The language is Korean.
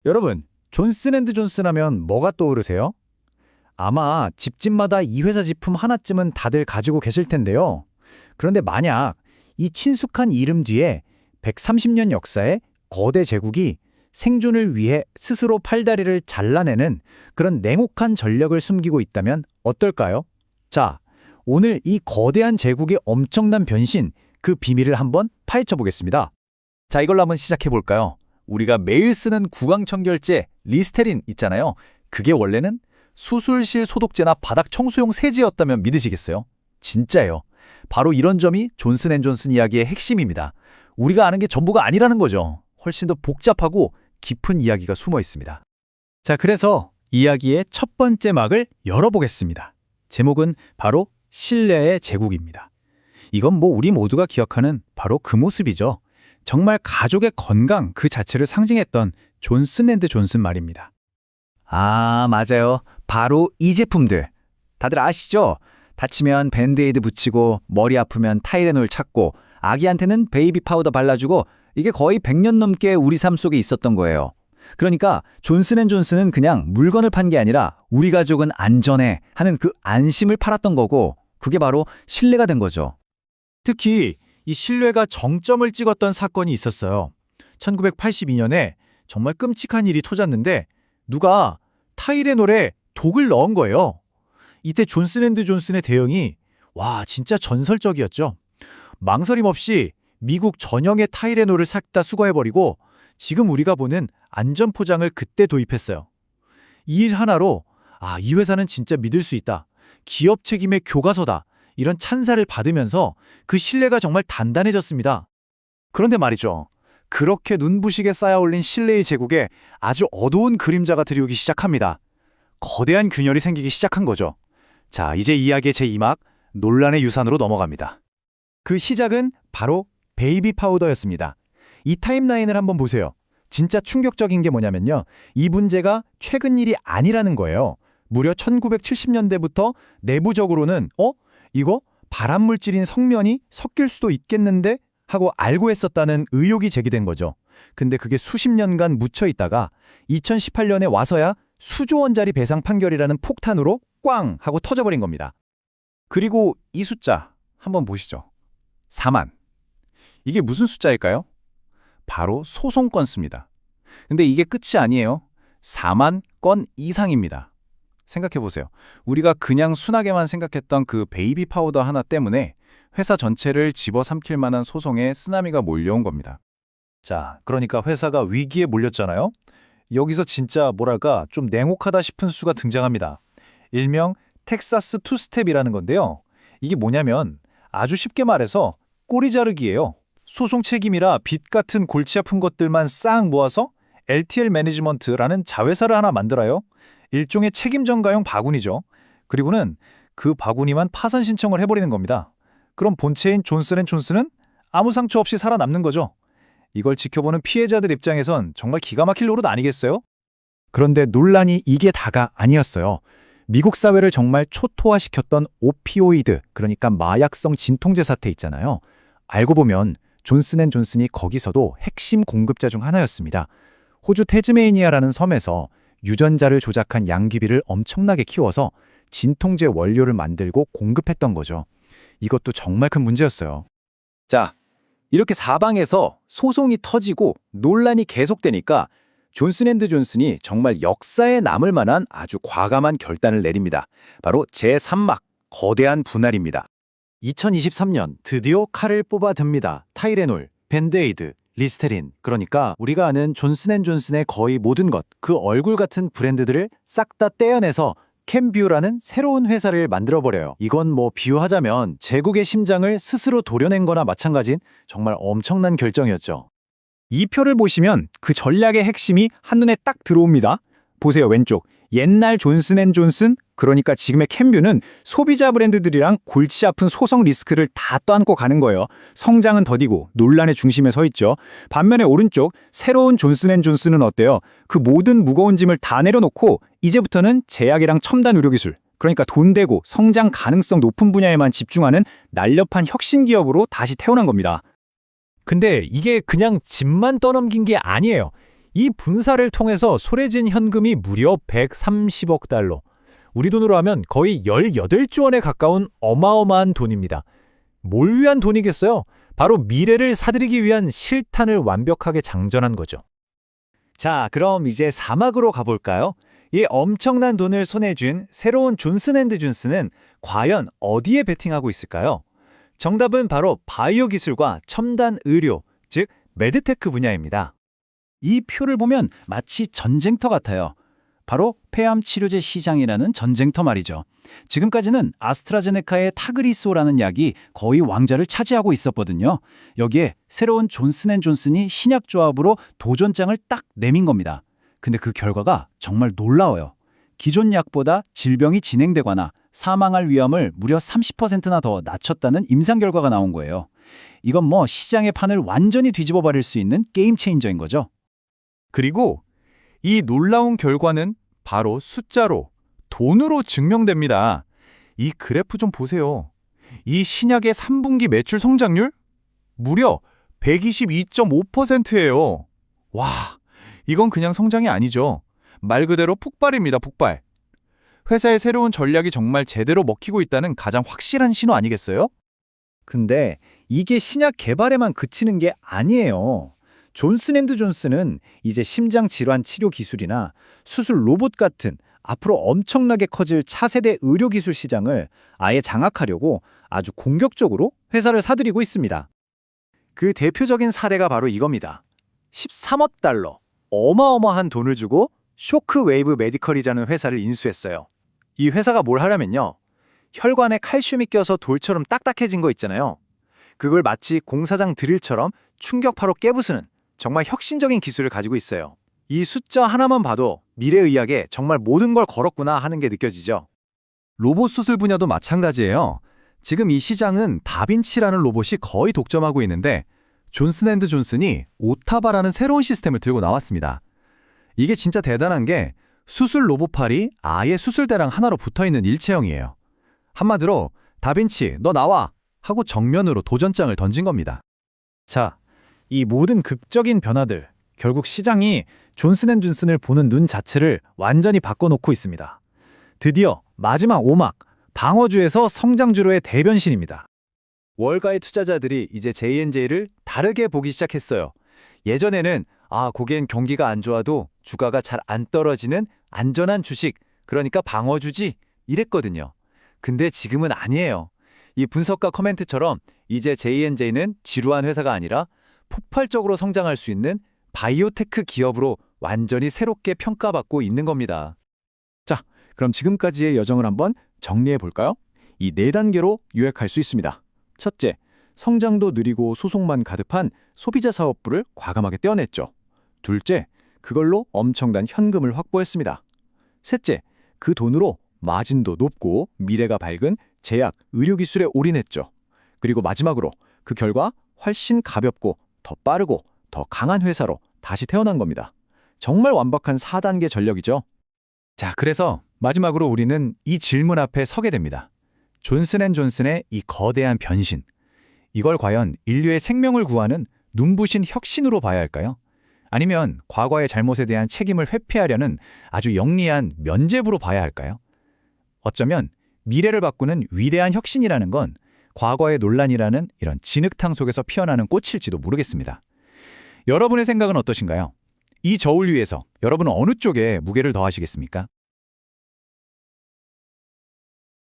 여러분, 존슨앤드존슨 하면 뭐가 떠오르세요? 아마 집집마다 이 회사 제품 하나쯤은 다들 가지고 계실 텐데요. 그런데 만약 이 친숙한 이름 뒤에 130년 역사의 거대 제국이 생존을 위해 스스로 팔다리를 잘라내는 그런 냉혹한 전략을 숨기고 있다면 어떨까요? 자, 오늘 이 거대한 제국의 엄청난 변신, 그 비밀을 한번 파헤쳐 보겠습니다. 자, 이걸로 한번 시작해 볼까요? 우리가 매일 쓰는 구강청결제 리스테린 있잖아요. 그게 원래는 수술실 소독제나 바닥 청소용 세제였다면 믿으시겠어요? 진짜예요. 바로 이런 점이 존슨앤존슨 이야기의 핵심입니다. 우리가 아는 게 전부가 아니라는 거죠. 훨씬 더 복잡하고 깊은 이야기가 숨어 있습니다. 자, 그래서 이야기의 첫 번째 막을 열어보겠습니다. 제목은 바로 신뢰의 제국입니다. 이건 뭐 우리 모두가 기억하는 바로 그 모습이죠. 정말 가족의 건강 그 자체를 상징했던 존슨앤드존슨 말입니다. 아, 맞아요. 바로 이 제품들. 다들 아시죠? 다치면 밴드에이드 붙이고 머리 아프면 타이레놀 찾고 아기한테는 베이비 파우더 발라주고 이게 거의 100년 넘게 우리 삶 속에 있었던 거예요. 그러니까 존슨앤존슨은 그냥 물건을 판 게 아니라 우리 가족은 안전해 하는 그 안심을 팔았던 거고 그게 바로 신뢰가 된 거죠. 특히 이 신뢰가 정점을 찍었던 사건이 있었어요. 1982년에 정말 끔찍한 일이 터졌는데 누가 타이레놀에 독을 넣은 거예요. 이때 존슨앤드존슨의 대응이 진짜 전설적이었죠. 망설임 없이 미국 전형의 타이레놀을 싹 다 수거해버리고 지금 우리가 보는 안전포장을 그때 도입했어요. 이 일 하나로 이 회사는 진짜 믿을 수 있다. 기업 책임의 교과서다. 이런 찬사를 받으면서 그 신뢰가 정말 단단해졌습니다. 그런데 말이죠. 그렇게 눈부시게 쌓아올린 신뢰의 제국에 아주 어두운 그림자가 들이오기 시작합니다. 거대한 균열이 생기기 시작한 거죠. 자, 이제 이야기의 제2막 논란의 유산으로 넘어갑니다. 그 시작은 바로 베이비 파우더였습니다. 이 타임라인을 한번 보세요. 진짜 충격적인 게 뭐냐면요. 이 문제가 최근 일이 아니라는 거예요. 무려 1970년대부터 내부적으로는 이거 발암물질인 성면이 섞일 수도 있겠는데 하고 알고 했었다는 의혹이 제기된 거죠. 근데 그게 수십 년간 묻혀 있다가 2018년에 와서야 수조 원짜리 배상 판결이라는 폭탄으로 꽝 하고 터져버린 겁니다. 그리고 이 숫자 한번 보시죠. 4만. 이게 무슨 숫자일까요? 바로 소송 건수입니다. 근데 이게 끝이 아니에요. 4만 건 이상입니다. 생각해보세요. 우리가 그냥 순하게만 생각했던 그 베이비 파우더 하나 때문에 회사 전체를 집어삼킬 만한 소송에 쓰나미가 몰려온 겁니다. 자, 그러니까 회사가 위기에 몰렸잖아요. 여기서 진짜 좀 냉혹하다 싶은 수가 등장합니다. 일명 텍사스 투스텝이라는 건데요. 이게 뭐냐면 아주 쉽게 말해서 꼬리 자르기예요. 소송 책임이라 빚 같은 골치 아픈 것들만 싹 모아서 LTL 매니지먼트라는 자회사를 하나 만들어요. 일종의 책임 전가용 바구니죠. 그리고는 그 바구니만 파산 신청을 해버리는 겁니다. 그럼 본체인 존슨앤존슨은 아무 상처 없이 살아남는 거죠. 이걸 지켜보는 피해자들 입장에선 정말 기가 막힐 노릇 아니겠어요? 그런데 논란이 이게 다가 아니었어요. 미국 사회를 정말 초토화시켰던 오피오이드, 그러니까 마약성 진통제 사태 있잖아요. 알고 보면 존슨앤존슨이 거기서도 핵심 공급자 중 하나였습니다. 호주 태즈메이니아라는 섬에서 유전자를 조작한 양귀비를 엄청나게 키워서 진통제 원료를 만들고 공급했던 거죠. 이것도 정말 큰 문제였어요. 자, 이렇게 사방에서 소송이 터지고 논란이 계속되니까 존슨앤드존슨이 정말 역사에 남을 만한 아주 과감한 결단을 내립니다. 바로 제3막 거대한 분할입니다. 2023년 드디어 칼을 뽑아듭니다. 타이레놀, 밴드에이드, 리스테린, 그러니까 우리가 아는 존슨앤존슨의 거의 모든 것, 그 얼굴 같은 브랜드들을 싹 다 떼어내서 캠뷰라는 새로운 회사를 만들어버려요. 이건 비유하자면 제국의 심장을 스스로 도려낸 거나 마찬가지인 정말 엄청난 결정이었죠. 이 표를 보시면 그 전략의 핵심이 한눈에 딱 들어옵니다. 보세요, 왼쪽. 옛날 존슨앤존슨, 그러니까 지금의 캠뷰는 소비자 브랜드들이랑 골치 아픈 소송 리스크를 다 떠안고 가는 거예요. 성장은 더디고 논란의 중심에 서 있죠. 반면에 오른쪽 새로운 존슨앤존슨은 어때요? 그 모든 무거운 짐을 다 내려놓고 이제부터는 제약이랑 첨단 의료기술, 그러니까 돈 되고 성장 가능성 높은 분야에만 집중하는 날렵한 혁신 기업으로 다시 태어난 겁니다. 근데 이게 그냥 짐만 떠넘긴 게 아니에요. 이 분사를 통해서 소래진 현금이 무려 130억 달러. 우리 돈으로 하면 거의 18조 원에 가까운 어마어마한 돈입니다. 뭘 위한 돈이겠어요? 바로 미래를 사들이기 위한 실탄을 완벽하게 장전한 거죠. 자, 그럼 이제 사막으로 가볼까요? 이 엄청난 돈을 손에 쥔 새로운 존슨앤드존슨은 과연 어디에 베팅하고 있을까요? 정답은 바로 바이오 기술과 첨단 의료, 즉 메드테크 분야입니다. 이 표를 보면 마치 전쟁터 같아요. 바로 폐암 치료제 시장이라는 전쟁터 말이죠. 지금까지는 아스트라제네카의 타그리소라는 약이 거의 왕좌를 차지하고 있었거든요. 여기에 새로운 존슨앤존슨이 신약 조합으로 도전장을 딱 내민 겁니다. 근데 그 결과가 정말 놀라워요. 기존 약보다 질병이 진행되거나 사망할 위험을 무려 30%나 더 낮췄다는 임상 결과가 나온 거예요. 이건 뭐 시장의 판을 완전히 뒤집어 버릴 수 있는 게임 체인저인 거죠. 그리고 이 놀라운 결과는 바로 숫자로, 돈으로 증명됩니다. 이 그래프 좀 보세요. 이 신약의 3분기 매출 성장률? 무려 122.5%예요. 와, 이건 그냥 성장이 아니죠. 말 그대로 폭발입니다, 폭발. 회사의 새로운 전략이 정말 제대로 먹히고 있다는 가장 확실한 신호 아니겠어요? 근데 이게 신약 개발에만 그치는 게 아니에요. 존슨앤드존슨은 이제 심장 질환 치료 기술이나 수술 로봇 같은 앞으로 엄청나게 커질 차세대 의료기술 시장을 아예 장악하려고 아주 공격적으로 회사를 사들이고 있습니다. 그 대표적인 사례가 바로 이겁니다. 13억 달러, 어마어마한 돈을 주고 쇼크웨이브 메디컬이라는 회사를 인수했어요. 이 회사가 뭘 하려면요. 혈관에 칼슘이 껴서 돌처럼 딱딱해진 거 있잖아요. 그걸 마치 공사장 드릴처럼 충격파로 깨부수는 정말 혁신적인 기술을 가지고 있어요. 이 숫자 하나만 봐도 미래의학에 정말 모든 걸 걸었구나 하는 게 느껴지죠. 로봇 수술 분야도 마찬가지예요. 지금 이 시장은 다빈치라는 로봇이 거의 독점하고 있는데 존슨앤드존슨이 오타바라는 새로운 시스템을 들고 나왔습니다. 이게 진짜 대단한 게 수술 로봇팔이 아예 수술대랑 하나로 붙어있는 일체형이에요. 한마디로 다빈치 너 나와 하고 정면으로 도전장을 던진 겁니다. 자, 이 모든 극적인 변화들, 결국 시장이 존슨앤존슨을 보는 눈 자체를 완전히 바꿔놓고 있습니다. 드디어 마지막 5막, 방어주에서 성장주로의 대변신입니다. 월가의 투자자들이 이제 J&J를 다르게 보기 시작했어요. 예전에는 고겐 경기가 안 좋아도 주가가 잘 안 떨어지는 안전한 주식, 그러니까 방어주지 이랬거든요. 근데 지금은 아니에요. 이 분석가 커멘트처럼 이제 J&J는 지루한 회사가 아니라 폭발적으로 성장할 수 있는 바이오테크 기업으로 완전히 새롭게 평가받고 있는 겁니다. 자, 그럼 지금까지의 여정을 한번 정리해 볼까요? 이 4단계로 요약할 수 있습니다. 첫째, 성장도 느리고 소송만 가득한 소비자 사업부를 과감하게 떼어냈죠. 둘째, 그걸로 엄청난 현금을 확보했습니다. 셋째, 그 돈으로 마진도 높고 미래가 밝은 제약, 의료기술에 올인했죠. 그리고 마지막으로 그 결과 훨씬 가볍고 더 빠르고 더 강한 회사로 다시 태어난 겁니다. 정말 완벽한 4단계 전략이죠. 자, 그래서 마지막으로 우리는 이 질문 앞에 서게 됩니다. 존슨앤존슨의 이 거대한 변신. 이걸 과연 인류의 생명을 구하는 눈부신 혁신으로 봐야 할까요? 아니면 과거의 잘못에 대한 책임을 회피하려는 아주 영리한 면죄부로 봐야 할까요? 어쩌면 미래를 바꾸는 위대한 혁신이라는 건 과거의 논란이라는 이런 진흙탕 속에서 피어나는 꽃일지도 모르겠습니다. 여러분의 생각은 어떠신가요? 이 저울 위에서 여러분은 어느 쪽에 무게를 더하시겠습니까?